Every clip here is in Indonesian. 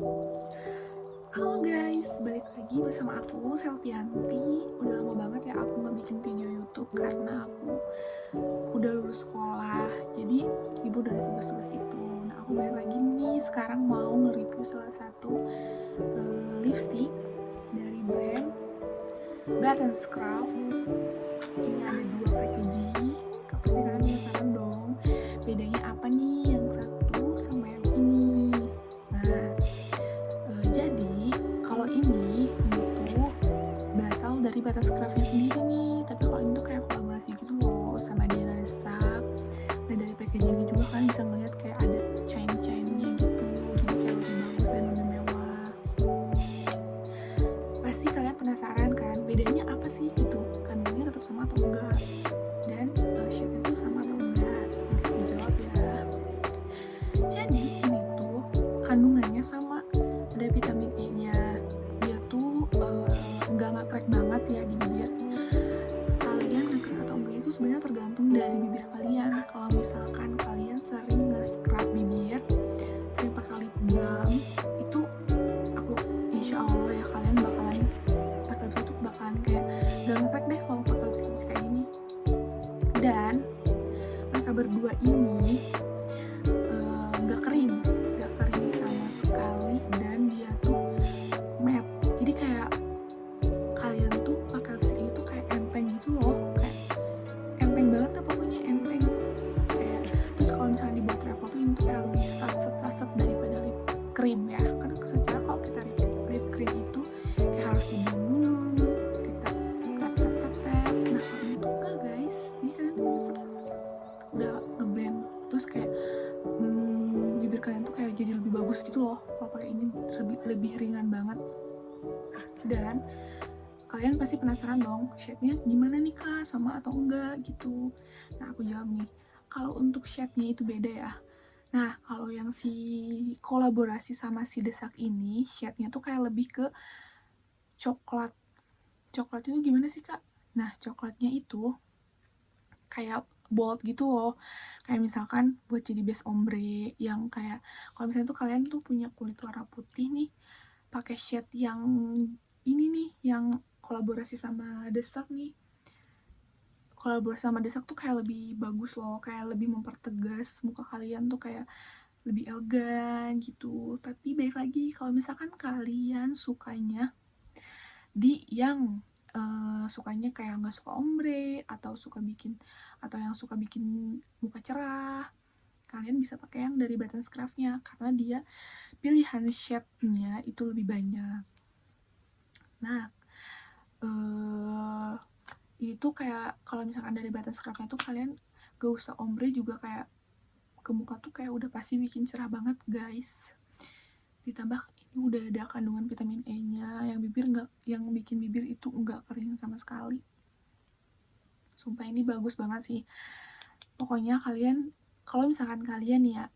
Halo guys, balik lagi bersama aku Selvianti. Udah lama banget ya aku nggak bikin video YouTube karena aku udah lulus sekolah. Jadi ibu udah ada tugas-tugas itu. Nah aku balik lagi nih sekarang mau nge-review salah satu lipstick dari brand Buttons Craft. Ini ada dua packaging. Pasti kalian penasaran dong, bedanya apa nih yang satu sama yang ini. Nah jadi kalau ini tuh berasal dari Buttons Craft-nya sendiri nih, tapi kalau ini tuh kayak kolaborasi gitu loh sama Diana Desak. Nah dari packagingnya juga kalian bisa ngeliat kayak ada chain-chainnya gitu, jadi kayak lebih bagus dan lebih mewah. Pasti kalian penasaran kan bedanya apa sih gitu, kandungannya tetap sama atau enggak, dan shade-nya tuh sama atau enggak. Nanti aku jawab ya. Jadi ini tuh kandungannya sama, ada vitamin E-nya. Dia tuh nggak ngakrek banget ya di bibir. Kalian ngakrek atau enggak itu sebenarnya tergantung dari bibir kalian. Kalau misalkan kalian sering nge-scrub bibir, sering pakai lip balm, itu aku insya Allah ya kalian bakalan pakai lipstick itu bakalan kayak nggak ngakrek deh kalau pakai lipstick kayak gini. Dan mereka berdua ini nggak kering sama sekali, dan dia tuh matte. Jadi kayak kalian tuh pakai lipstick ini tuh kayak enteng gitu loh, kayak enteng banget deh pokoknya, enteng kayak. Terus kalau misalnya dibuat travel tuh ini tuh kayak lebih saset daripada lip cream ya, karena secara kalau kita lip cream itu kayak harus dibuang dulu, kita tap. Nah kalau ini tuh enggak guys, jadi kalian tuh udah ngeblend terus kayak bibir kalian tuh kayak jadi lebih bagus gitu loh kalau pakai ini, lebih ringan banget. Dan kalian pasti penasaran dong, shade-nya gimana nih kak, sama atau enggak gitu. Nah aku jawab nih, kalau untuk shade-nya itu beda ya. Nah kalau yang si kolaborasi sama si Desak ini, shade-nya tuh kayak lebih ke coklat. Coklat itu gimana sih kak? Nah coklatnya itu kayak bold gitu loh, kayak misalkan buat jadi base ombre yang kayak kalau misalnya tuh kalian tuh punya kulit warna putih nih, pakai shade yang ini nih, yang kolaborasi sama Desak nih. Kolaborasi sama Desak tuh kayak lebih bagus loh, kayak lebih mempertegas muka kalian tuh kayak lebih elegan gitu. Tapi balik lagi kalau misalkan kalian sukanya di yang sukanya kayak nggak suka ombre atau yang suka bikin muka cerah, kalian bisa pakai yang dari Buttons Craft-nya karena dia pilihan shade-nya itu lebih banyak. Nah ini tuh kayak kalau misalkan dari Buttons Craft-nya tuh kalian gak usah ombre juga, kayak ke muka tuh kayak udah pasti bikin cerah banget guys. Ditambah ini udah ada kandungan vitamin E-nya yang bikin bibir itu nggak kering sama sekali. Sumpah ini bagus banget sih. Pokoknya kalian kalau misalkan kalian ya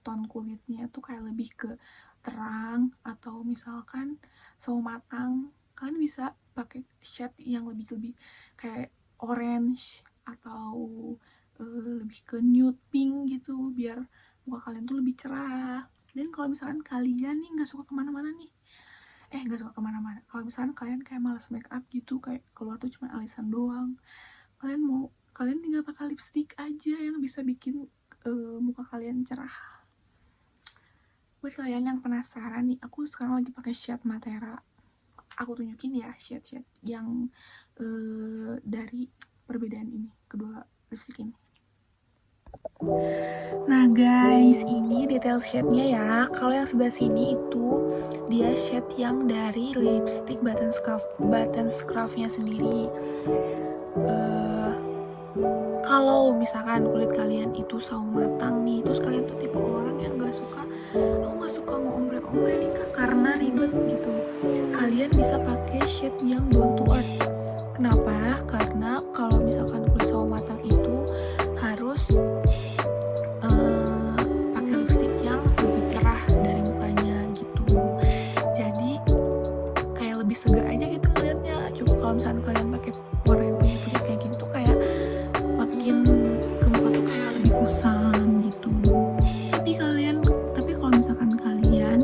tone kulitnya tuh kayak lebih ke terang atau misalkan sawo matang, kalian bisa pakai shade yang lebih kayak orange atau lebih ke nude pink gitu, biar muka kalian tuh lebih cerah. Dan kalau misalkan kalian nih nggak suka kemana-mana, kalau misalkan kalian kayak malas make up gitu, kayak keluar tuh cuma alisan doang, kalian tinggal pakai lipstick aja yang bisa bikin muka kalian cerah. Buat kalian yang penasaran nih, aku sekarang lagi pakai shade Matera. Aku tunjukin ya shade yang dari perbedaan ini, kedua lipstick ini. Nah guys, ini detail shade-nya ya. Kalau yang sebelah sini itu dia shade yang dari lipstick Buttons Craft-nya sendiri. Kalau misalkan kulit kalian itu sawo matang nih, terus kalian tuh tipe orang yang aku nggak suka mau ombre nih kak karena ribet gitu, kalian bisa pakai shade yang down to earth. Kenapa? Karena kalau misalkan kulit sawo matang itu harus pakai lipstick yang lebih cerah dari mukanya gitu, jadi kayak lebih seger aja gitu ngeliatnya. Coba kalau misalkan kalian pakai warna yang putih kayak gini tuh kayak makin ke muka tuh kayak lebih kusam gitu. Tapi kalau misalkan kalian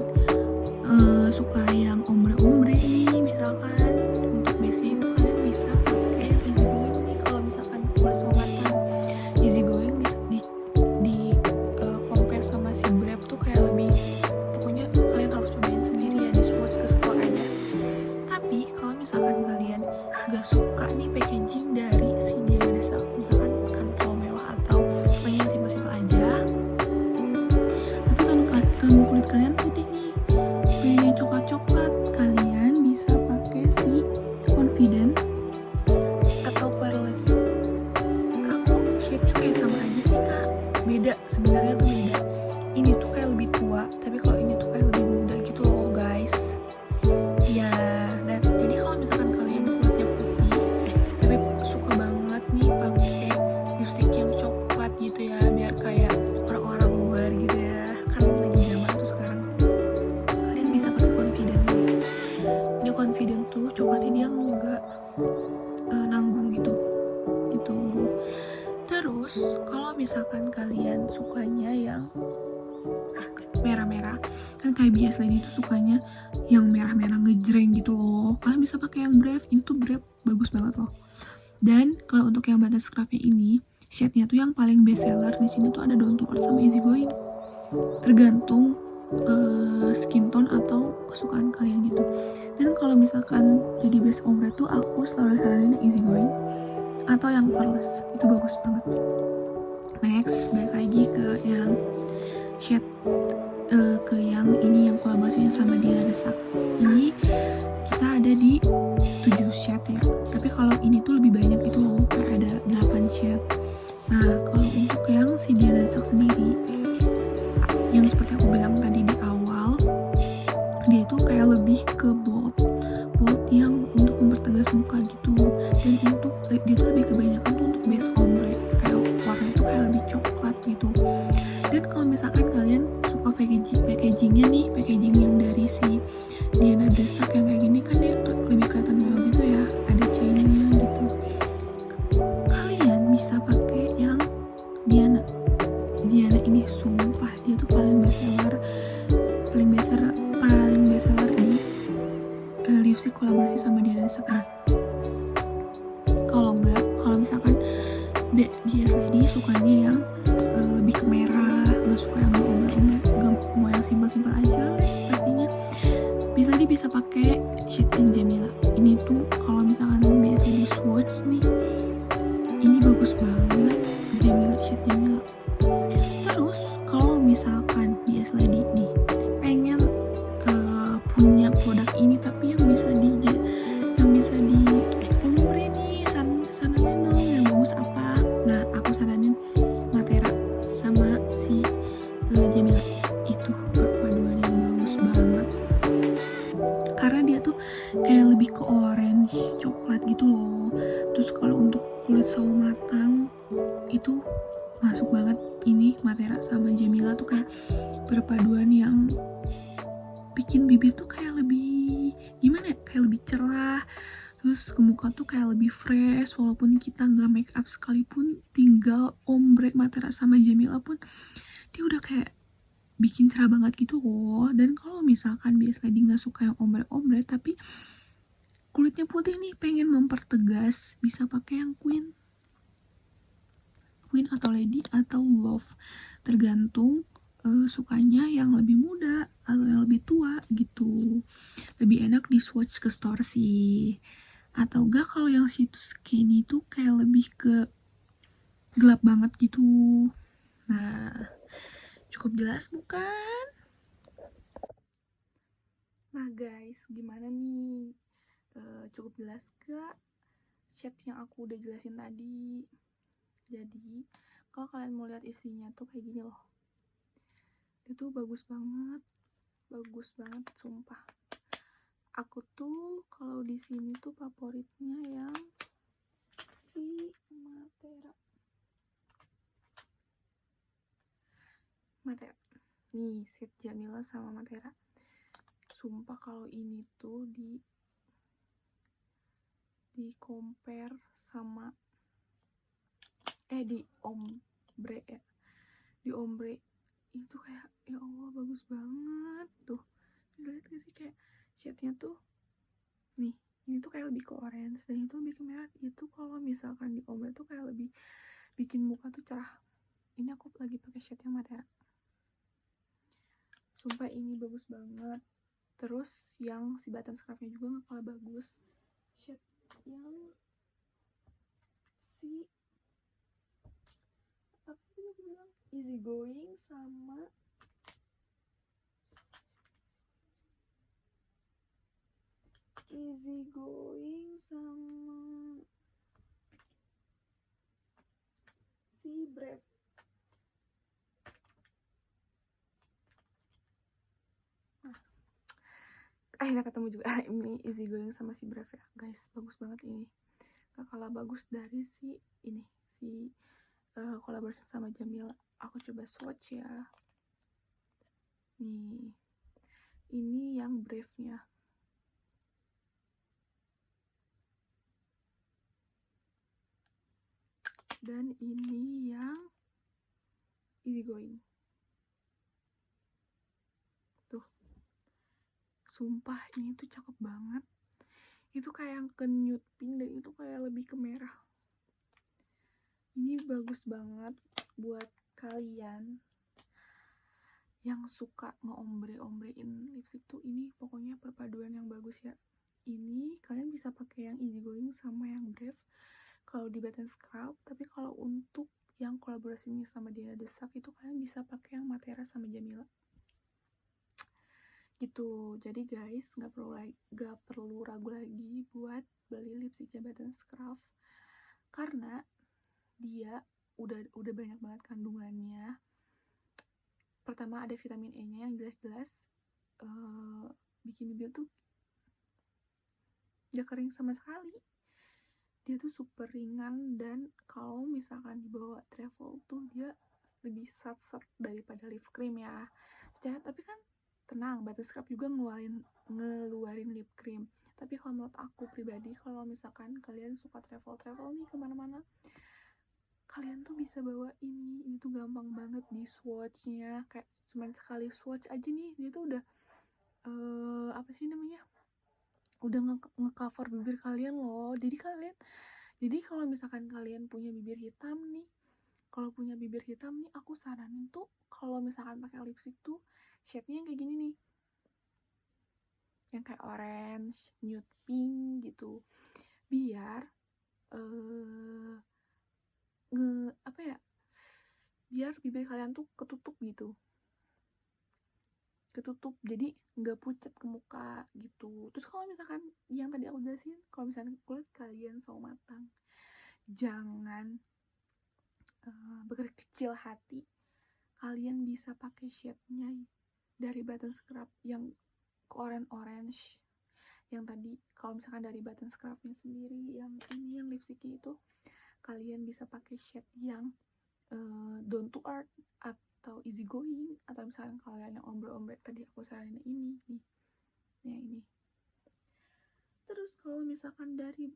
confident tuh coklatnya dia nggak nanggung gitu. Terus kalau misalkan kalian sukanya yang merah-merah, kan kayak biasa ini tuh sukanya yang merah-merah ngejreng gitu loh, kalian bisa pakai yang Brave. Ini tuh Brave bagus banget loh. Dan kalau untuk yang Bata Scrubnya ini, shade-nya tuh yang paling best seller di sini tuh ada Down to Earth sama Easy Going. Tergantung skin tone atau kesukaan kalian gitu. Dan kalau misalkan jadi base ombre tuh aku selalu saranin Easy Going atau yang Pearless, itu bagus banget. Next, balik lagi ke yang shade ke yang ini, yang kolaborasinya sama Diana Sakti. Kita ada di 7 shade ya, tapi kalau ini tuh lebih banyak gitu loh, kayak ada 8 shade. Nah, kalau untuk yang si Diana Sakti sendiri, yang seperti aku bilang tadi di awal, dia itu kayak lebih ke bold yang untuk mempertegas muka gitu. Dan untuk dia tuh lebih kebanyakan tuh untuk base ombre, kayak warnanya tuh kayak lebih coklat gitu. Dan kalau misalkan kalian suka packagingnya nih, packaging yang dari si Diana Desak yang kayak gini, kan dia lebih kelihatan mewah gitu ya, ada chainnya gitu. Kalian bisa pakai yang Diana ini, sumpah dia tuh paling best seller di lipstick kolaborasi sama Diana Desak. Kalau misalkan biasa lady sukanya yang lebih ke merah, gak suka yang ombre-ombre, gak mau yang simpel-simpel aja pastinya, bisa pakai shade yang Jamila. Ini tuh kalau misalkan biasa di swatch nih, ini bagus banget shade Jamila. Terus kalau misalkan biasa lady nih pengen punya produk ini tapi yang bisa di ombre nih, saranin dong yang bagus apa. Nah, aku saranin Matera sama si Jamila. Itu perpaduan yang bagus banget karena dia tuh kayak lebih ke orange coklat gitu loh. Terus kalau untuk kulit sawo matang itu masuk banget. Ini Matera sama Jamila tuh kayak perpaduan yang bikin bibir tuh kayak lebih gimana ya, kayak lebih cerah. Terus ke muka tuh kayak lebih fresh, walaupun kita nggak make up sekalipun, tinggal ombre Matera sama Jamila pun dia udah kayak bikin cerah banget gitu loh. Dan kalau misalkan biasa lagi nggak suka yang ombre-ombre tapi kulitnya putih nih, pengen mempertegas, bisa pakai yang Queen atau Lady atau Love, tergantung sukanya yang lebih muda atau yang lebih tua gitu. Lebih enak di swatch ke store sih. Atau enggak kalau yang situ skinny tuh kayak lebih ke gelap banget gitu. Nah, cukup jelas bukan? Nah guys, gimana nih? Cukup jelas gak shade yang aku udah jelasin tadi? Jadi, kalau kalian mau lihat isinya tuh kayak gini loh. Itu bagus banget sumpah. Aku tuh kalau di sini tuh favoritnya yang si Matera. Nih, set Jamila sama Matera. Sumpah kalau ini tuh di compare sama di ombre ya. Di ombre itu kayak ya Allah bagus banget tuh. Bisa lihat gak sih kayak shade-nya tuh nih, ini tuh kayak lebih ke orange dan itu lebih ke merah. Itu kalau misalkan di ombre tuh kayak lebih bikin muka tuh cerah. Ini aku lagi pakai shade yang Matera. Sumpah ini bagus banget. Terus yang si Bata Scrubnya juga gak kalah bagus. Shade yang si apa tadi aku bilang, Easy Going sama si Brave. Akhirnya ketemu juga. Ini Easy Going sama si Brave ya guys, bagus banget ini. Gak kalah bagus dari si ini, si kolaborasi sama Jamila. Aku coba swatch ya. Nih, ini yang Brave nya. dan ini yang easygoing. Tuh, sumpah ini tuh cakep banget. Itu kayak yang ke nude pink dan itu kayak lebih ke merah. Ini bagus banget buat kalian yang suka ngeombre-ombrein lipstick tuh. Ini pokoknya perpaduan yang bagus ya. Ini kalian bisa pakai yang easygoing sama yang brave kalau di Bad and Scrub, tapi kalau untuk yang kolaborasinya sama Diana Desak itu kalian bisa pakai yang Matera sama Jamila gitu. Jadi guys, nggak perlu ragu lagi buat beli lipstiknya Bad and Scrub karena dia udah banyak banget kandungannya. Pertama ada vitamin E-nya yang jelas-jelas bikin bibir tuh gak kering sama sekali. Dia tuh super ringan dan kalau misalkan dibawa travel tuh dia lebih set daripada lip cream ya. Tapi kan tenang, Bad and Scrub juga ngeluarin lip cream. Tapi kalau menurut aku pribadi, kalau misalkan kalian suka travel nih kemana-mana, kalian tuh bisa bawa ini tuh gampang banget di swatchnya. Kayak cuman sekali swatch aja nih, dia tuh udah udah nge-cover bibir kalian loh. Jadi kalau misalkan kalian punya bibir hitam nih, aku saranin tuh kalau misalkan pakai lipstick tuh shade-nya yang kayak gini nih, yang kayak orange, nude pink gitu, biar biar bibir kalian tuh ketutup, jadi nggak pucat ke muka gitu. Terus kalau misalkan yang tadi aku jelasin, kalau misalkan kulit kalian sawo matang, jangan berkecil hati, kalian bisa pakai shade-nya dari Bad and Scrub yang orange yang tadi. Kalau misalkan dari Bad and Scrub-nya sendiri yang ini, yang lipsticknya itu, kalian bisa pakai shade yang Down to Earth atau easygoing, atau misalkan kalian yang ombre-ombre tadi aku saranin ini nih, yang ini. Terus kalau misalkan dari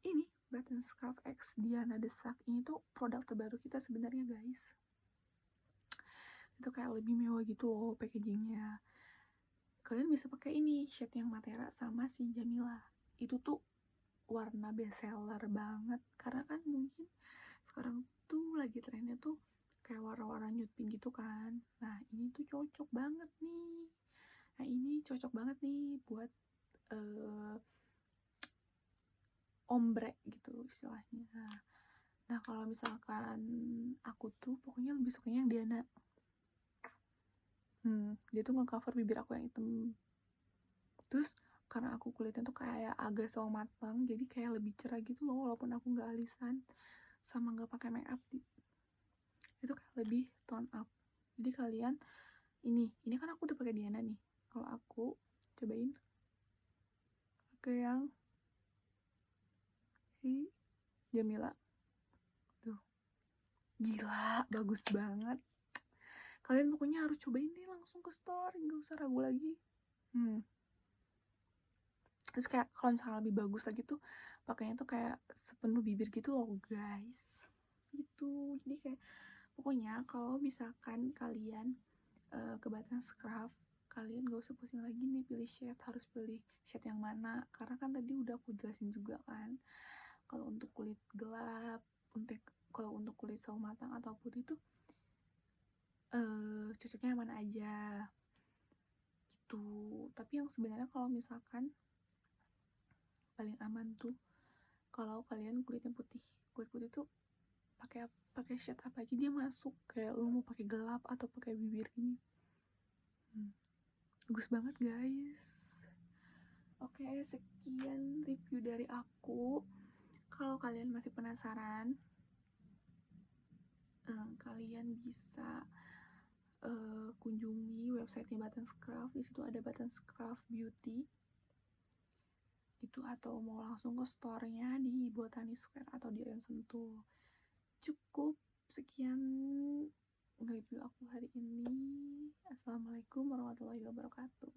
ini Bad and Scrub X Diana Desak, ini tuh produk terbaru kita sebenarnya guys. Itu kayak lebih mewah gitu loh packagingnya. Kalian bisa pakai ini shade yang Matera sama si Jamila. Itu tuh warna bestseller banget karena kan mungkin sekarang tuh lagi trennya tuh kayak warna-warna nude pink gitu kan. Nah ini tuh cocok banget nih. Buat ombre gitu istilahnya. Nah kalau misalkan aku tuh pokoknya lebih sukanya yang Diana. Dia tuh nge-cover bibir aku yang hitam. Terus karena aku kulitnya tuh kayak agak sawo matang, jadi kayak lebih cerah gitu loh walaupun aku nggak alisan sama nggak pakai make up. Itu kayak lebih tone up. Jadi kalian ini kan aku udah pakai Diana nih. Kalau aku cobain pakai yang Jamila tuh, gila bagus banget. Kalian pokoknya harus cobain deh, langsung ke store, nggak usah ragu lagi. Terus kayak kalau misalnya lebih bagus lagi tuh pakainya tuh kayak sepenuh bibir gitu loh guys, gitu. Jadi kayak pokoknya kalau misalkan kalian ke Bad and Scrub, kalian gak usah pusing lagi nih pilih shade, harus pilih shade yang mana, karena kan tadi udah aku jelasin juga kan, kalau untuk kulit gelap, kalau untuk kulit sawo matang atau putih tuh cocoknya yang mana aja gitu. Tapi yang sebenarnya kalau misalkan paling aman tuh kalau kalian kulitnya putih. Kulit putih tuh pakai shade apa aja dia masuk, kayak lu mau pakai gelap atau pakai bibir gini. Bagus banget guys. Oke, sekian review dari aku. Kalau kalian masih penasaran, kalian bisa kunjungi websitenya Bad and Scrub. Di situ ada Bad and Scrub Beauty itu, atau mau langsung ke store-nya di Botani Square atau di Oyon Sentul. Cukup sekian nge-review aku hari ini. Assalamualaikum warahmatullahi wabarakatuh.